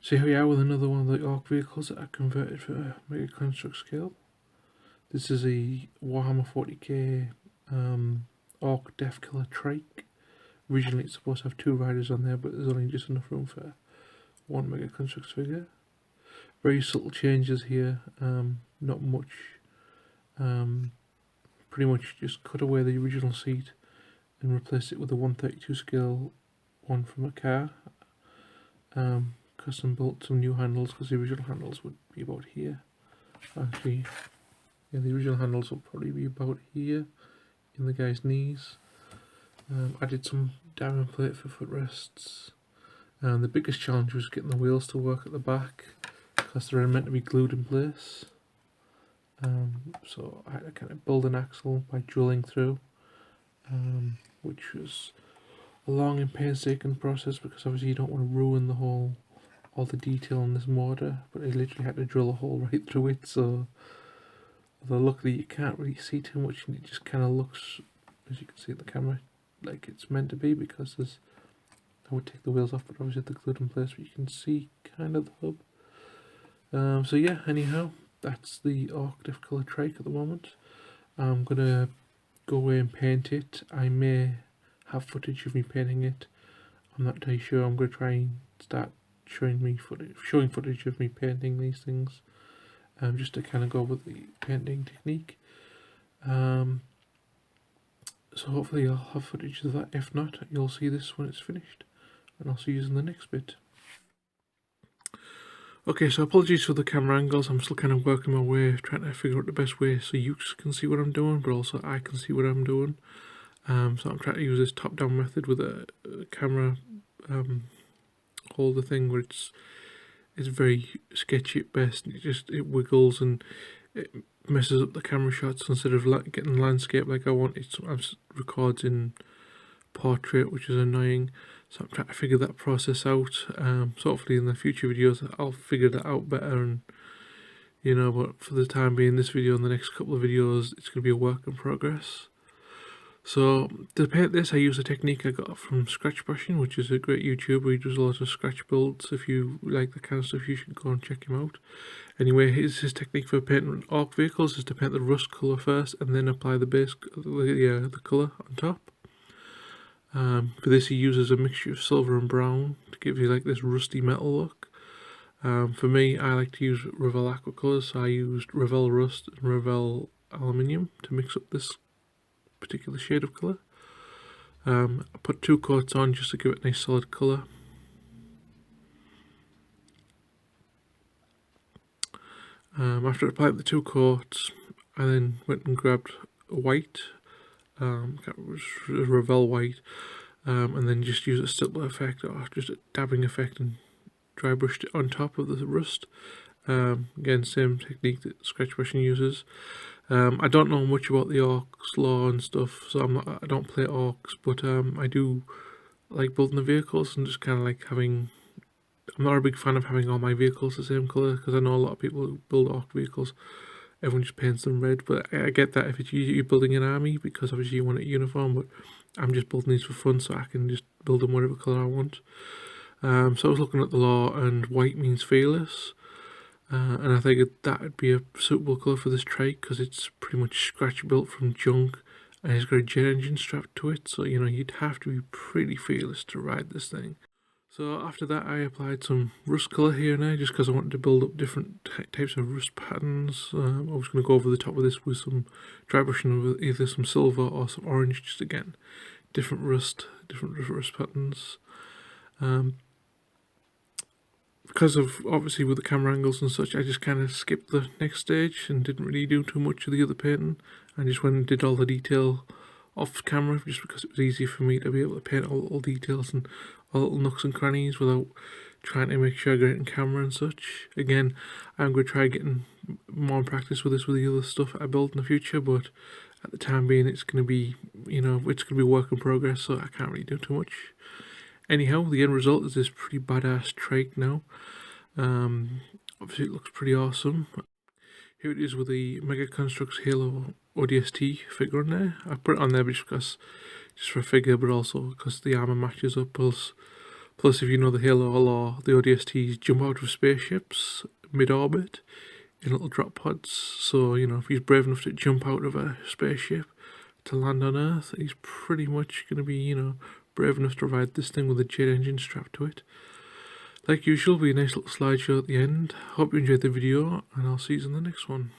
So here we are with another one of the Ork vehicles that I converted for Mega Construx Scale. This is a Warhammer 40k Ork Deffkilla Wartrike. Originally it's supposed to have 2 riders on there, but there's only just enough room for 1 Mega Construx figure. Very subtle changes here, not much. Pretty much just cut away the original seat and replace it with a 132 scale one from a car. Custom built some new handles because the original handles would be about here. Actually, yeah, the original handles will probably be about here in the guy's knees. Added some diamond plate for footrests. And the biggest challenge was getting the wheels to work at the back because they're meant to be glued in place. So I had to kind of build an axle by drilling through, which was a long and painstaking process because obviously you don't want to ruin all the detail in this mortar, but I literally had to drill a hole right through it, so although luckily you can't really see too much and it just kind of looks, as you can see at the camera, like it's meant to be because there's, I would take the wheels off but obviously they're glued in place, but you can see kind of the hub. So yeah, anyhow, that's the Ork Deffkilla Wartrike at the moment. I'm gonna go away and paint it. I may have footage of me painting it. I'm not entirely sure. I'm gonna try and start showing footage of me painting these things, just to kind of go with the painting technique. So hopefully I'll have footage of that. If not, you'll see this when it's finished, and I'll see you in the next bit. Okay, so apologies for the camera angles. I'm still kind of working my way, trying to figure out the best way so you can see what I'm doing, but also I can see what I'm doing. So I'm trying to use this top-down method with a camera holder thing where it's very sketchy at best. It wiggles and it messes up the camera shots. Instead of getting landscape like I want, it sometimes records in portrait, which is annoying. So I'm trying to figure that process out. So hopefully in the future videos I'll figure that out better, and but for the time being, this video and the next couple of videos, it's going to be a work in progress. So to paint this, I use a technique I got from Scratch Brushing, which is a great YouTuber. He does a lot of scratch builds. If you like the kind of stuff, you should go and check him out. Anyway, his technique for painting Ork vehicles is to paint the rust colour first and then apply the base, the colour on top. For this he uses a mixture of silver and brown to give you like this rusty metal look. For me, I like to use Revell aqua colours, so I used Revell rust and Revell aluminium to mix up this particular shade of colour. I put 2 coats on just to give it a nice solid colour. After I applied the 2 coats, I then went and grabbed a white, Revell white, and then just used a stipple effect or just a dabbing effect and dry brushed it on top of the rust. Again, same technique that Scratch Brushing uses. I don't know much about the Orks lore and stuff, so I don't play Orks, but I do like building the vehicles and just kind of like having. I'm not a big fan of having all my vehicles the same colour, because I know a lot of people who build Ork vehicles, everyone just paints them red, but I get that if it's you're building an army, because obviously you want it uniform, but I'm just building these for fun, so I can just build them whatever colour I want. So I was looking at the lore, and white means fearless, and I think that would be a suitable colour for this trike, because it's pretty much scratch built from junk, and it's got a jet engine strapped to it, so you'd have to be pretty fearless to ride this thing. So after that I applied some rust colour here and there, just because I wanted to build up different types of rust patterns. I was going to go over the top of this with some dry brushing with either some silver or some orange, just again, different rust patterns. Because of, obviously with the camera angles and such, I just kind of skipped the next stage and didn't really do too much of the other painting. I just went and did all the detail off camera, just because it was easy for me to be able to paint all the little details and all little nooks and crannies without trying to make sure I get it in camera and such. Again, I'm going to try getting more practice with this with the other stuff I build in the future, but at the time being it's going to be, it's going to be work in progress, so I can't really do too much. Anyhow, the end result is this pretty badass trike now. Obviously it looks pretty awesome. Here it is with the Mega Construx Scale Odst figure on there. I put it on there just for a figure, but also because the armour matches up, plus Plus, if you know the Halo or the ODSTs jump out of spaceships mid-orbit in little drop pods, so, you know, if he's brave enough to jump out of a spaceship to land on Earth, he's pretty much going to be, you know, brave enough to ride this thing with a jet engine strapped to it. Like usual, be a nice little slideshow at the end. Hope you enjoyed the video, and I'll see you in the next one.